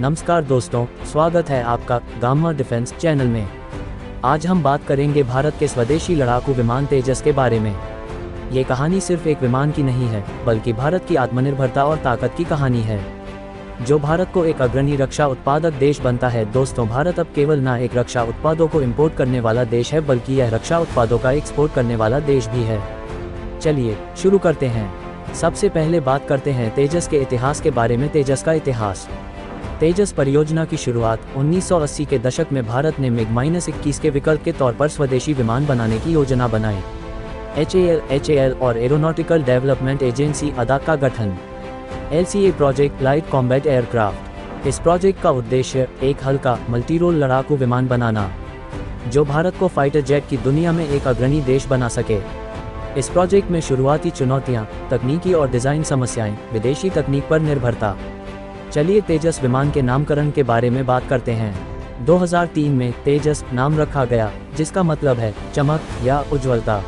नमस्कार दोस्तों, स्वागत है आपका गामा डिफेंस चैनल में। आज हम बात करेंगे भारत के स्वदेशी लड़ाकू विमान तेजस के बारे में। ये कहानी सिर्फ एक विमान की नहीं है, बल्कि भारत की आत्मनिर्भरता और ताकत की कहानी है, जो भारत को एक अग्रणी रक्षा उत्पादक देश बनता है। दोस्तों, भारत अब केवल न एक रक्षा उत्पादों को इंपोर्ट करने वाला देश है, बल्कि यह रक्षा उत्पादों का एक्सपोर्ट करने वाला देश भी है। चलिए शुरू करते हैं। सबसे पहले बात करते हैं तेजस के इतिहास के बारे में। तेजस का इतिहास। तेजस परियोजना की शुरुआत 1980 के दशक में भारत ने मिग-21 के विकल्प के तौर पर स्वदेशी विमान बनाने की योजना बनाई। HAL और एरोनॉटिकल डेवलपमेंट एजेंसी अदा का गठन। LCA project light combat aircraft. इस प्रोजेक्ट का उद्देश्य एक हल्का मल्टीरोल लड़ाकू विमान बनाना, जो भारत को फाइटर जेट की दुनिया में एक अग्रणी देश बना सके। इस प्रोजेक्ट में शुरुआती चुनौतियां, तकनीकी और डिज़ाइन समस्याएं, विदेशी तकनीक पर निर्भरता। चलिए तेजस विमान के नामकरण के बारे में बात करते हैं। 2003 में तेजस नाम रखा गया, जिसका मतलब है चमक या उज्ज्वलता।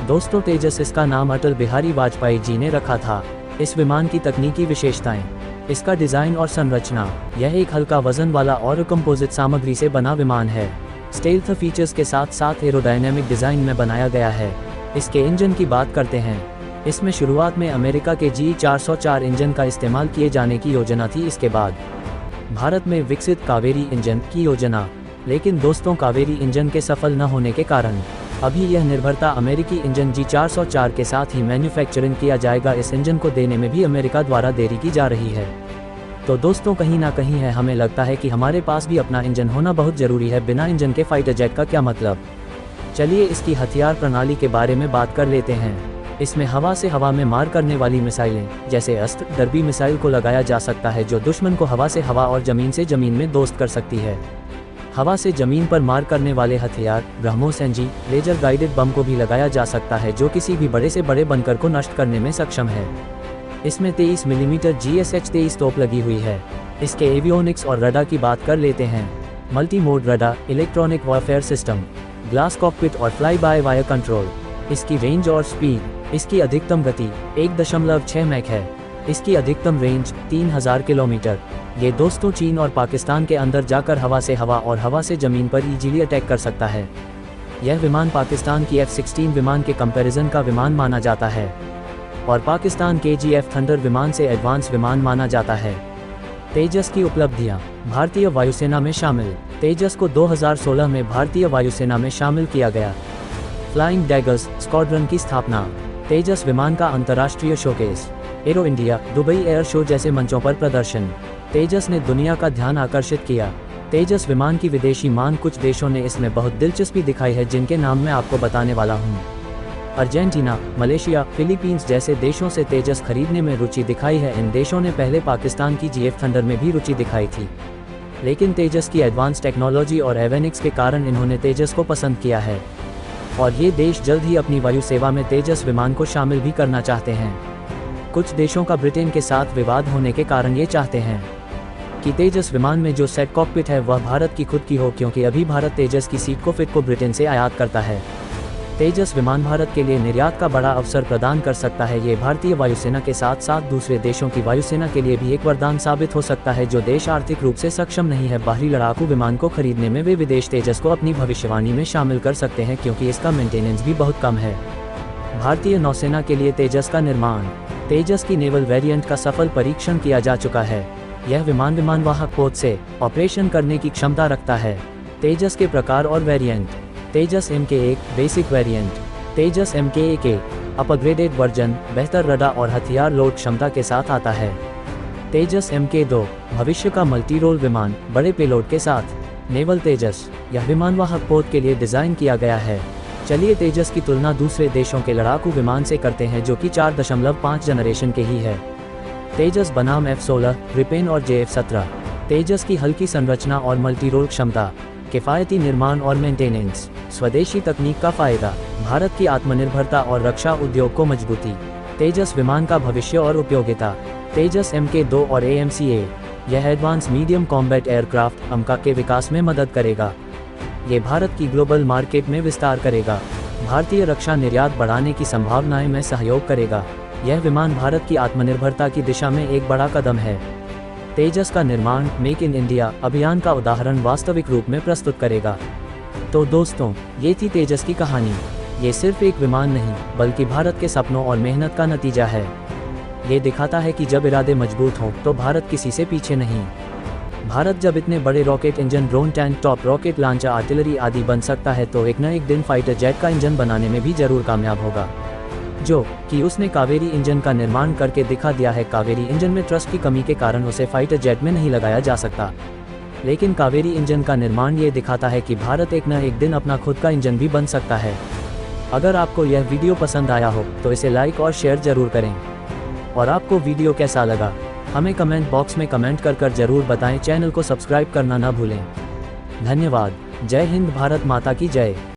दोस्तों, तेजस इसका नाम अटल बिहारी वाजपेयी जी ने रखा था। इस विमान की तकनीकी विशेषताएं। इसका डिज़ाइन और संरचना। यह एक हल्का वजन वाला और कंपोजिट सामग्री से बना विमान है। स्टेल्थ फीचर्स के साथ साथ एरोडायनेमिक डिज़ाइन में बनाया गया है। इसके इंजन की बात करते हैं। इसमें शुरुआत में अमेरिका के G404 इंजन का इस्तेमाल किए जाने की योजना थी। इसके बाद भारत में विकसित कावेरी इंजन की योजना, लेकिन दोस्तों कावेरी इंजन के सफल न होने के कारण अभी यह निर्भरता अमेरिकी इंजन G404 के साथ ही मैन्युफैक्चरिंग किया जाएगा। इस इंजन को देने में भी अमेरिका द्वारा देरी की जा रही है। तो दोस्तों, कहीं ना कहीं है हमें लगता है कि हमारे पास भी अपना इंजन होना बहुत ज़रूरी है। बिना इंजन के फाइटर जेट का क्या मतलब। चलिए इसकी हथियार प्रणाली के बारे में बात कर लेते हैं। इसमें हवा से हवा में मार करने वाली मिसाइलें जैसे अस्त्र डर्बी मिसाइल को लगाया जा सकता है, जो दुश्मन को हवा से हवा और ज़मीन से ज़मीन में दोस्त कर सकती है। हवा से ज़मीन पर मार करने वाले हथियार Brahmos NG laser guided bomb को भी लगाया जा सकता है, जो किसी भी बड़े से बड़े बंकर को नष्ट करने में सक्षम है। इसमें 23 मिलीमीटर GSH-23 तोप लगी हुई है। इसके एवियोनिक्स और रडार की बात कर लेते हैं। Multi mode radar, electronic warfare system, glass cockpit और फ्लाई बाय वायर कंट्रोल। इसकी रेंज और स्पीड। इसकी अधिकतम गति 1.6 मैक है। इसकी अधिकतम रेंज 3000 किलोमीटर। ये दोस्तों चीन और पाकिस्तान के अंदर जाकर हवा से हवा और हवा से ज़मीन पर इजीली अटैक कर सकता है। यह विमान पाकिस्तान की F-16 विमान के कंपैरिजन का विमान माना जाता है और पाकिस्तान के KGF थंडर विमान से एडवांस विमान माना जाता है। तेजस की उपलब्धियां। भारतीय वायुसेना में शामिल। तेजस को 2016 में भारतीय वायुसेना में शामिल किया गया। फ्लाइंग डैगर्स स्क्वाड्रन की स्थापना। तेजस विमान का अंतर्राष्ट्रीय showcase. Arrow India, Dubai air show जैसे मंचों पर प्रदर्शन। तेजस ने दुनिया का ध्यान आकर्षित किया। तेजस विमान की विदेशी मांग। कुछ देशों ने इसमें बहुत दिलचस्पी दिखाई है, जिनके नाम मैं आपको बताने वाला हूँ। अर्जेंटीना, मलेशिया, फिलीपींस जैसे देशों से तेजस खरीदने में रुचि दिखाई है। इन देशों ने पहले पाकिस्तान की GF थंडर में भी रुचि दिखाई थी, लेकिन तेजस की एडवांस टेक्नोलॉजी और एवियोनिक्स के कारण इन्होंने तेजस को पसंद किया है और ये देश जल्द ही अपनी वायु सेवा में तेजस विमान को शामिल भी करना चाहते हैं। कुछ देशों का ब्रिटेन के साथ विवाद होने के कारण ये चाहते हैं कि तेजस विमान में जो सेट कॉकपिट है वह भारत की खुद की हो, क्योंकि अभी भारत तेजस की सीट कॉकपिट को ब्रिटेन से आयात करता है। तेजस विमान भारत के लिए निर्यात का बड़ा अवसर प्रदान कर सकता है। ये भारतीय वायुसेना के साथ साथ दूसरे देशों की वायुसेना के लिए भी एक वरदान साबित हो सकता है। जो देश आर्थिक रूप से सक्षम नहीं है बाहरी लड़ाकू विमान को खरीदने में, वे विदेश तेजस को अपनी भविष्यवाणी में शामिल कर सकते हैं, क्योंकि इसका मेंटेनेंस भी बहुत कम है। भारतीय नौसेना के लिए तेजस का निर्माण। तेजस की नेवल वेरिएंट का सफल परीक्षण किया जा चुका है। यह विमान विमानवाहक पोत से ऑपरेशन करने की क्षमता रखता है। तेजस के प्रकार और वेरिएंट। तेजस MK1 बेसिक वेरिएंट। तेजस MK1 अपग्रेडेड वर्जन बेहतर रडार और हथियार लोड क्षमता के साथ आता है। तेजस MK2 भविष्य का मल्टी रोल विमान बड़े पेलोड के साथ। नेवल तेजस, यह विमानवाहक पोत के लिए डिज़ाइन किया गया है। चलिए तेजस की तुलना दूसरे देशों के लड़ाकू विमान से करते हैं, जो कि 4.5 जनरेशन के ही है। तेजस बनाम F-16, ग्रिपेन और JF-17। तेजस की हल्की संरचना और मल्टी रोल क्षमता। किफ़ायती निर्माण और मेंटेनेंस। स्वदेशी तकनीक का फायदा। भारत की आत्मनिर्भरता और रक्षा उद्योग को मजबूती। तेजस विमान का भविष्य और उपयोगिता। तेजस MK2 और AMCA, यह advance medium combat aircraft AMCA के विकास में मदद करेगा। ये भारत की ग्लोबल मार्केट में विस्तार करेगा। भारतीय रक्षा निर्यात बढ़ाने की संभावनाएं में सहयोग करेगा। यह विमान भारत की आत्मनिर्भरता की दिशा में एक बड़ा कदम है। तेजस का निर्माण मेक इन इंडिया अभियान का उदाहरण वास्तविक रूप में प्रस्तुत करेगा। तो दोस्तों, ये थी तेजस की कहानी। ये सिर्फ एक विमान नहीं, बल्कि भारत के सपनों और मेहनत का नतीजा है। ये दिखाता है कि जब इरादे मजबूत हों तो भारत किसी से पीछे नहीं। भारत जब इतने बड़े rocket engine, drone, tank, top rocket launcher, artillery आदि बन सकता है तो एक न एक दिन फाइटर जेट का इंजन बनाने में भी जरूर कामयाब होगा, जो कि उसने कावेरी इंजन का निर्माण करके दिखा दिया है। कावेरी इंजन में ट्रस्ट की कमी के कारण उसे फाइटर जेट में नहीं लगाया जा सकता, लेकिन कावेरी इंजन का निर्माण ये दिखाता है कि भारत एक न एक दिन अपना खुद का इंजन भी बन सकता है। अगर आपको यह वीडियो पसंद आया हो तो इसे लाइक और शेयर जरूर करें। और आपको वीडियो कैसा लगा हमें कमेंट बॉक्स में कमेंट कर जरूर बताएं। चैनल को सब्सक्राइब करना ना भूलें। धन्यवाद। जय हिंद, भारत माता की जय।